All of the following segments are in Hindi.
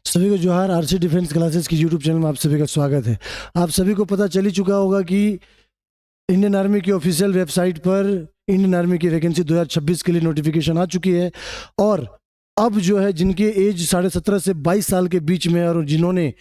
सभी को जोहार। आरसी डिफेंस क्लासेस की यूट्यूब चैनल में आप सभी का स्वागत है। आप सभी को पता चल ही चुका होगा कि इंडियन आर्मी की ऑफिशियल वेबसाइट पर इंडियन आर्मी की वैकेंसी 2026 के लिए नोटिफिकेशन आ चुकी है। और अब जो है जिनके एज 17.5 से 22 साल के बीच में और जिन्होंने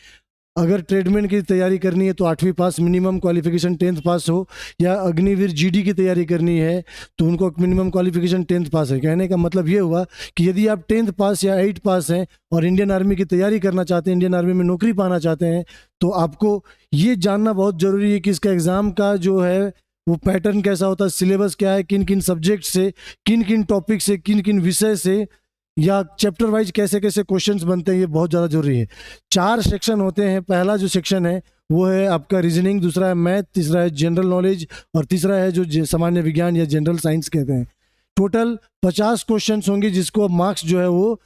अगर ट्रेडमैन की तैयारी करनी है तो 8वीं पास मिनिमम क्वालिफिकेशन 10th पास हो, या अग्निवीर जीडी की तैयारी करनी है तो उनको मिनिमम क्वालिफिकेशन 10th पास है। कहने का मतलब ये हुआ कि यदि आप 10th पास या 8 पास हैं और इंडियन आर्मी की तैयारी करना चाहते हैं, इंडियन आर्मी में नौकरी पाना चाहते हैं, तो आपको ये जानना बहुत ज़रूरी है कि इसका एग्ज़ाम का जो है वो पैटर्न कैसा होता है, सिलेबस क्या है, किन किन सब्जेक्ट से, किन किन टॉपिक से, किन किन विषय से, या चैप्टर वाइज कैसे कैसे क्वेश्चंस बनते हैं, ये बहुत ज़्यादा जरूरी है। 4 सेक्शन होते हैं। पहला जो सेक्शन है वो है आपका रीजनिंग, दूसरा है मैथ, तीसरा है जनरल नॉलेज और तीसरा है जो सामान्य विज्ञान या जनरल साइंस कहते हैं। टोटल 50 क्वेश्चंस होंगे जिसको मार्क्स जो है वो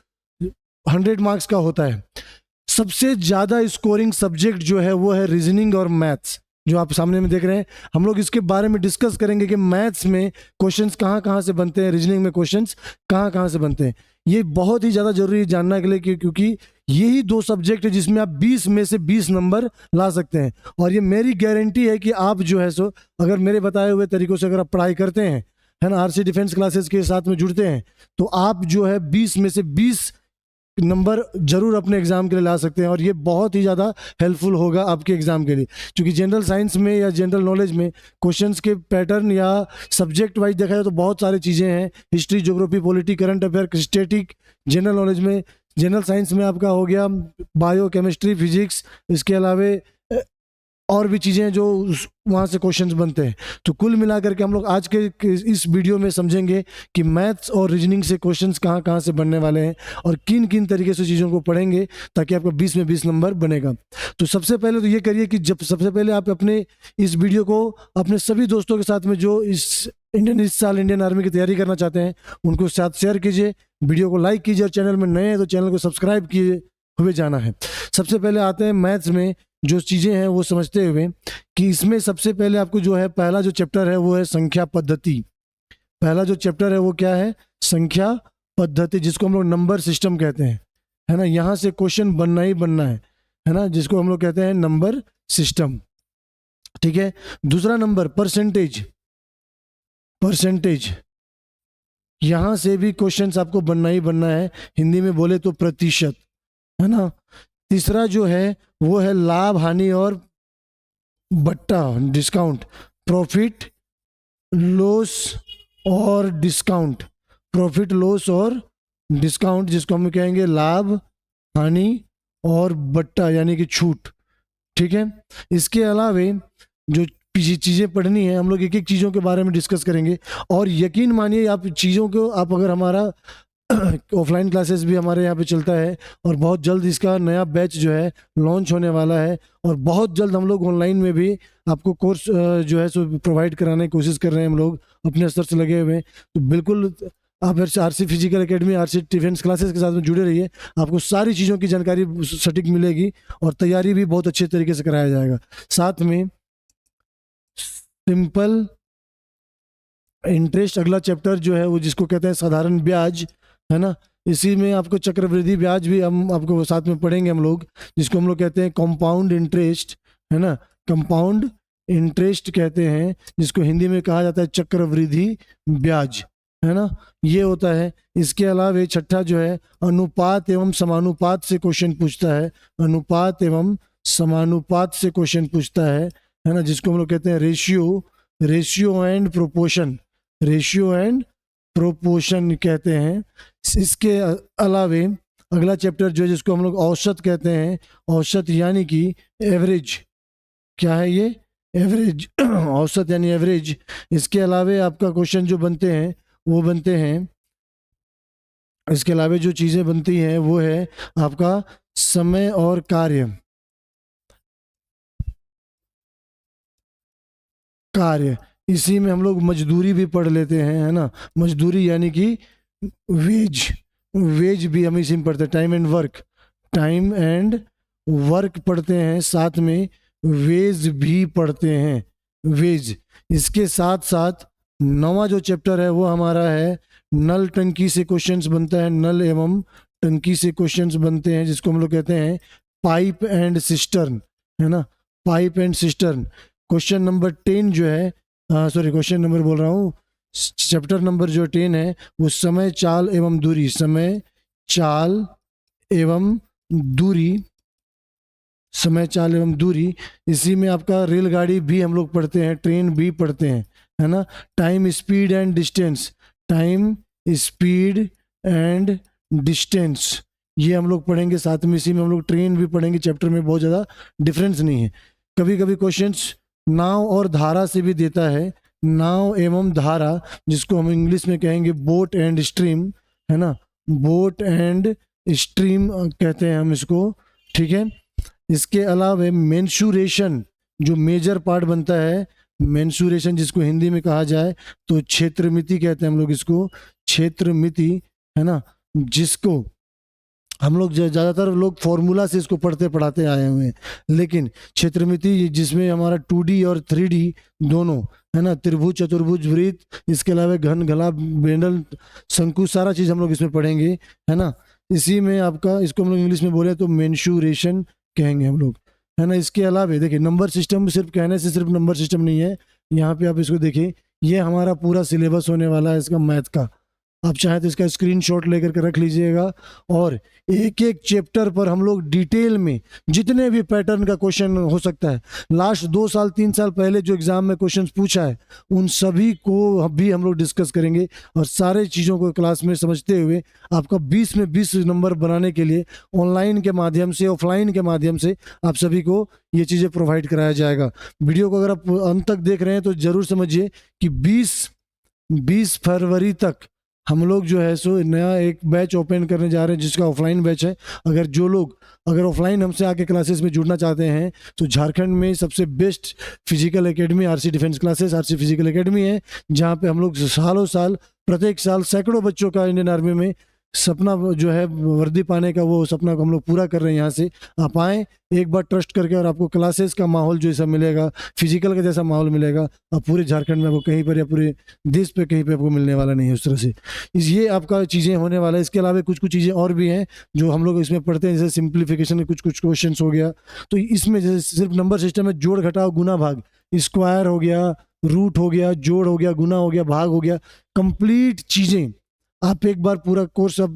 100 मार्क्स का होता है। सबसे ज़्यादा स्कोरिंग सब्जेक्ट जो है वो है रीजनिंग और मैथ्स, जो आप सामने में देख रहे हैं। हम लोग इसके बारे में डिस्कस करेंगे कि मैथ्स में क्वेश्चंस कहाँ कहाँ से बनते हैं, रीजनिंग में क्वेश्चंस कहाँ कहाँ से बनते हैं। ये बहुत ही ज़्यादा जरूरी है जानने के लिए क्योंकि यही 2 सब्जेक्ट है जिसमें आप 20 में से 20 नंबर ला सकते हैं। और ये मेरी गारंटी है कि आप जो है सो अगर मेरे बताए हुए तरीकों से अगर आप पढ़ाई करते हैं, है ना, आरसी डिफेंस क्लासेस के साथ में जुड़ते हैं, तो आप जो है 20 में से 20 नंबर जरूर अपने एग्जाम के लिए ला सकते हैं। और ये बहुत ही ज़्यादा हेल्पफुल होगा आपके एग्जाम के लिए, क्योंकि जनरल साइंस में या जनरल नॉलेज में क्वेश्चंस के पैटर्न या सब्जेक्ट वाइज देखा जाए तो बहुत सारी चीज़ें हैं। History, geography, polity, current affair, static. General knowledge में, जनरल साइंस में आपका हो गया बायो, केमिस्ट्री, फिजिक्स, इसके अलावे और भी चीज़ें हैं जो वहाँ से क्वेश्चंस बनते हैं। तो कुल मिलाकर के हम लोग आज के इस वीडियो में समझेंगे कि मैथ्स और रीजनिंग से क्वेश्चंस कहाँ कहाँ से बनने वाले हैं और किन किन तरीके से चीज़ों को पढ़ेंगे ताकि आपका 20 में 20 नंबर बनेगा। तो सबसे पहले तो ये करिए कि जब सबसे पहले आप अपने इस वीडियो को अपने सभी दोस्तों के साथ में जो इस साल इंडियन आर्मी की तैयारी करना चाहते हैं उनको साथ शेयर कीजिए, वीडियो को लाइक कीजिए और चैनल में नए हैं तो चैनल को सब्सक्राइब किए हुए जाना है। सबसे पहले आते हैं मैथ्स में जो चीज़ें हैं वो समझते हुए कि इसमें सबसे पहले आपको जो है पहला जो चैप्टर है वो है संख्या पद्धति। पहला जो चैप्टर है वो क्या है? संख्या पद्धति, जिसको हम लोग नंबर सिस्टम कहते हैं, है ना। यहाँ से क्वेश्चन बनना ही बनना है ना, जिसको हम लोग कहते हैं नंबर सिस्टम। ठीक है। दूसरा नंबर परसेंटेज। परसेंटेज, यहाँ से भी क्वेश्चंस आपको बनना ही बनना है, हिंदी में बोले तो प्रतिशत, है ना। तीसरा जो है वो है लाभ, हानि और बट्टा, डिस्काउंट, प्रॉफिट, लॉस और डिस्काउंट। प्रॉफिट, लॉस और डिस्काउंट, जिसको हम कहेंगे लाभ, हानि और बट्टा यानी कि छूट। ठीक है। इसके अलावे जो चीज़ें पढ़नी है हम लोग एक एक चीज़ों के बारे में डिस्कस करेंगे। और यकीन मानिए आप चीज़ों को आप अगर हमारा ऑफलाइन क्लासेस भी हमारे यहाँ पे चलता है और बहुत जल्द इसका नया बैच जो है लॉन्च होने वाला है और बहुत जल्द हम लोग ऑनलाइन में भी आपको कोर्स जो है सो प्रोवाइड कराने की कोशिश कर रहे हैं। हम लोग अपने स्तर से लगे हुए हैं, तो बिल्कुल आप RC physical academy, RC defence classes के साथ में जुड़े रहिए। आपको सारी चीज़ों की जानकारी सटीक मिलेगी और तैयारी भी बहुत अच्छे तरीके से कराया जाएगा। साथ में सिंपल इंटरेस्ट अगला चैप्टर जो है वो जिसको कहते हैं साधारण ब्याज, है ना। इसी में आपको चक्रवृद्धि ब्याज भी हम आपको साथ में पढ़ेंगे हम लोग, जिसको हम लोग कहते हैं कंपाउंड इंटरेस्ट, है ना। कंपाउंड इंटरेस्ट कहते हैं जिसको हिंदी में कहा जाता है चक्रवृद्धि ब्याज, है ना। ये होता है। इसके अलावा छठा जो है अनुपात एवं समानुपात से क्वेश्चन पूछता है। अनुपात एवं समानुपात से क्वेश्चन पूछता है ना, जिसको हम लोग कहते हैं ratio and proportion. Ratio and proportion कहते हैं। इसके अलावे अगला चैप्टर जो है जिसको हम लोग औसत कहते हैं। औसत यानी कि एवरेज। क्या है ये? एवरेज। औसत यानी एवरेज। इसके अलावे आपका क्वेश्चन जो बनते हैं वो बनते हैं, इसके अलावे जो चीज़ें बनती हैं वो है आपका समय और कार्य। कार्य, इसी में हम लोग मजदूरी भी पढ़ लेते हैं, है ना। मजदूरी यानी कि वेज। वेज भी हम इसी में पढ़ते हैं। Time and work. Time and work पढ़ते हैं, साथ में वेज भी पढ़ते हैं। वेज। इसके साथ साथ 9वां जो चैप्टर है वो हमारा है नल टंकी से क्वेश्चंस बनता है। नल एवं टंकी से क्वेश्चंस बनते हैं, जिसको हम लोग कहते हैं पाइप एंड सिस्टर्न, है ना, pipe and cistern. Question number 10 जो है, सॉरी क्वेश्चन नंबर बोल रहा हूँ, चैप्टर नंबर जो 10 है वो समय चाल एवं दूरी, समय चाल एवं दूरी, समय चाल एवं दूरी। इसी में आपका रेलगाड़ी भी हम लोग पढ़ते हैं, ट्रेन भी पढ़ते हैं, है ना। Time speed and distance, time speed and distance ये हम लोग पढ़ेंगे साथ में। इसी में हम लोग ट्रेन भी पढ़ेंगे, चैप्टर में बहुत ज़्यादा डिफरेंस नहीं है। कभी कभी क्वेश्चंस नाव और धारा से भी देता है, नाव एवं धारा, जिसको हम इंग्लिश में कहेंगे बोट एंड स्ट्रीम, है ना, बोट एंड स्ट्रीम कहते हैं हम इसको, ठीक है। इसके अलावा मेंसुरेशन जो मेजर पार्ट बनता है, मेंसुरेशन जिसको हिंदी में कहा जाए तो क्षेत्रमिति कहते हैं हम लोग इसको, क्षेत्रमिति, है ना, जिसको हम लोग ज़्यादातर लोग फॉर्मूला से इसको पढ़ते पढ़ाते आए हुए हैं, लेकिन क्षेत्रमिति जिसमें हमारा 2D और 3D दोनों, है ना, त्रिभुज चतुर्भुज वृत्त, इसके अलावा घन घला बेंडल शंकु, सारा चीज़ हम लोग इसमें पढ़ेंगे, है ना। इसी में आपका, इसको हम लोग इंग्लिश में बोले तो मेंसुरेशन कहेंगे हम लोग, है ना। इसके अलावा देखिए नंबर सिस्टम सिर्फ कहने से सिर्फ नंबर सिस्टम नहीं है, यहाँ पे आप इसको देखिए, ये हमारा पूरा सिलेबस होने वाला है इसका मैथ का। आप चाहे तो इसका स्क्रीनशॉट लेकर के रख लीजिएगा, और एक एक चैप्टर पर हम लोग डिटेल में जितने भी पैटर्न का क्वेश्चन हो सकता है, लास्ट 2 साल 3 साल पहले जो एग्जाम में क्वेश्चन पूछा है उन सभी को भी हम लोग डिस्कस करेंगे, और सारे चीज़ों को क्लास में समझते हुए आपका 20 में 20 नंबर बनाने के लिए ऑनलाइन के माध्यम से, ऑफलाइन के माध्यम से आप सभी को ये चीज़ें प्रोवाइड कराया जाएगा। वीडियो को अगर आप अंत तक देख रहे हैं तो ज़रूर समझिए कि 20 फरवरी तक हम लोग जो है सो नया एक बैच ओपन करने जा रहे हैं, जिसका ऑफलाइन बैच है। अगर ऑफलाइन हमसे आके क्लासेस में जुड़ना चाहते हैं तो झारखंड में सबसे best physical academy RC defence classes, RC physical academy है, जहाँ पे हम लोग सालों साल, प्रत्येक साल सैकड़ों बच्चों का इंडियन आर्मी में सपना जो है वर्दी पाने का, वो सपना को हम लोग पूरा कर रहे हैं। यहाँ से आप आएँ एक बार ट्रस्ट करके, और आपको क्लासेस का माहौल जैसा मिलेगा, फिजिकल का जैसा माहौल मिलेगा, अब पूरे झारखंड में आपको कहीं पर या पूरे देश पे कहीं पे आपको मिलने वाला नहीं है उस तरह से। ये आपका चीज़ें होने वाला है। इसके अलावा कुछ कुछ चीज़ें और भी हैं जो हम लोग इसमें पढ़ते हैं, जैसे सिंप्लीफिकेशन के कुछ कुछ क्वेश्चन हो गया। तो इसमें जैसे सिर्फ नंबर सिस्टम में जोड़ घटाव गुना भाग, स्क्वायर हो गया, रूट हो गया, जोड़ हो गया, गुना हो गया, भाग हो गया, कंप्लीट चीज़ें आप एक बार पूरा कोर्स अब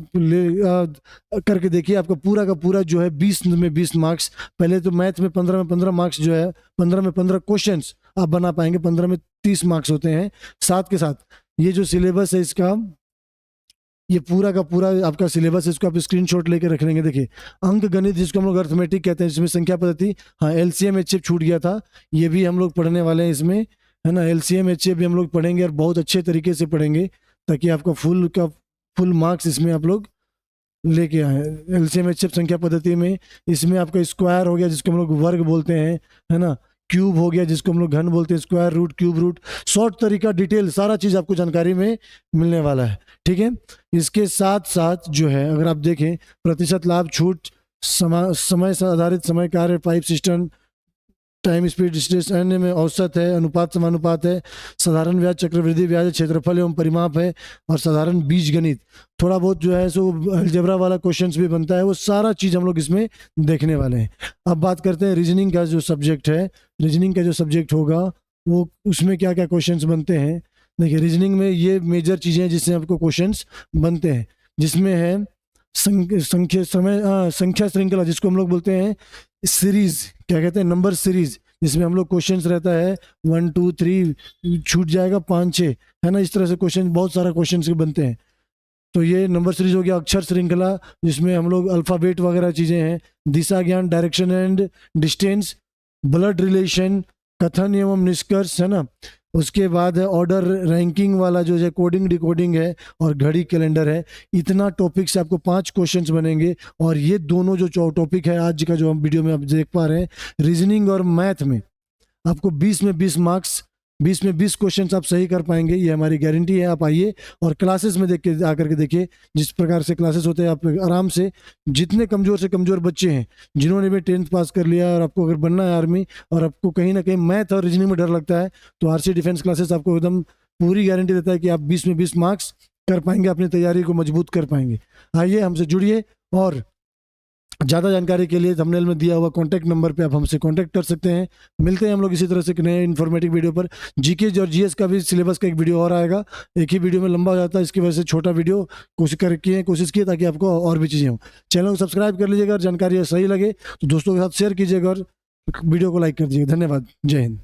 करके देखिए। आपका पूरा का पूरा जो है 20 में 20 मार्क्स, पहले तो मैथ में 15 में 15 मार्क्स जो है, 15 में 15 क्वेश्चंस आप बना पाएंगे, 15 में 30 मार्क्स होते हैं। साथ के साथ ये जो सिलेबस है इसका, ये पूरा का पूरा आपका सिलेबस है, इसको आप स्क्रीनशॉट लेके रख लेंगे। देखिए अंक गणित जिसको हम लोग अर्थमेटिक कहते हैं, जिसमें संख्या पद्धति, हाँ LCM HF छूट गया था, ये भी हम लोग पढ़ने वाले हैं इसमें, है ना। LCM HF भी हम लोग पढ़ेंगे और बहुत अच्छे तरीके से पढ़ेंगे, ताकि आपका फुल मार्क्स इसमें आप लोग लेके आए। LCM HF संख्या पद्धति में इसमें आपका स्क्वायर हो गया जिसको हम लोग वर्ग बोलते हैं, है ना, क्यूब हो गया जिसको हम लोग घन बोलते हैं, square root, cube root, short तरीका, डिटेल, सारा चीज़ आपको जानकारी में मिलने वाला है, ठीक है। इसके साथ साथ जो है अगर आप देखें, प्रतिशत लाभ, छूट, समय से आधारित समय कार्य, pipe system, time speed distance, अन्य में औसत है, अनुपात समानुपात है, साधारण ब्याज, चक्रवृद्धि ब्याज, क्षेत्रफल एवं परिमाप है, और साधारण बीज गणित, थोड़ा बहुत जो है सो अलजेब्रा वाला क्वेश्चंस भी बनता है, वो सारा चीज़ हम लोग इसमें देखने वाले हैं। अब बात करते हैं रीजनिंग का जो सब्जेक्ट है। रीजनिंग का जो सब्जेक्ट होगा वो उसमें क्या क्या क्वेश्चंस बनते हैं। देखिए रीजनिंग में ये मेजर चीज़ें हैं जिससे आपको क्वेश्चंस बनते हैं, जिसमें है संख्या श्रृंखला, जिसको हम लोग बोलते हैं सीरीज, क्या कहते हैं, नंबर सीरीज, जिसमें हम लोग क्वेश्चंस रहता है 1 2 3, छूट जाएगा 5 6, है ना। इस तरह से क्वेश्चन, बहुत सारा क्वेश्चंस बनते हैं। तो ये नंबर सीरीज हो गया। अक्षर श्रृंखला, जिसमें हम लोग अल्फ़ाबेट वगैरह चीज़ें हैं। दिशा ज्ञान, direction and distance, blood relation, कथन एवं निष्कर्ष, है ना। उसके बाद है ऑर्डर रैंकिंग वाला जो है, कोडिंग डिकोडिंग है, और घड़ी कैलेंडर है। इतना टॉपिक से आपको 5 क्वेश्चंस बनेंगे, और ये दोनों जो टॉपिक है आज का जो हम वीडियो में आप देख पा रहे हैं, रीजनिंग और मैथ में आपको 20 में 20 मार्क्स, 20 में 20 क्वेश्चंस आप सही कर पाएंगे, ये हमारी गारंटी है। आप आइए और क्लासेस में देख के आकर के देखिए, जिस प्रकार से क्लासेस होते हैं, आप आराम से, जितने कमज़ोर से कमज़ोर बच्चे हैं, जिन्होंने भी 10th पास कर लिया और आपको अगर बनना है आर्मी, और आपको कहीं ना कहीं मैथ और रीजनिंग में डर लगता है, तो आरसी डिफेंस क्लासेस आपको एकदम पूरी गारंटी देता है कि आप 20 में 20 मार्क्स कर पाएंगे, अपनी तैयारी को मजबूत कर पाएंगे। आइए हमसे जुड़िए और ज़्यादा जानकारी के लिए थंबनेल में दिया हुआ कॉन्टैक्ट नंबर पे आप हमसे कॉन्टैक्ट कर सकते हैं। मिलते हैं हम लोग इसी तरह से एक नए इन्फॉर्मेटिव वीडियो पर। जीके और जीएस का भी सिलेबस का एक वीडियो और आएगा, एक ही वीडियो में लंबा हो जाता है, इसकी वजह से छोटा वीडियो कोशिश किए ताकि आपको और भी चीज़ें हों। चैनल को सब्सक्राइब कर लीजिएगा, अगर जानकारी सही लगे तो दोस्तों के साथ शेयर कीजिएगा और वीडियो को लाइक कर दीजिएगा। धन्यवाद, जय हिंद।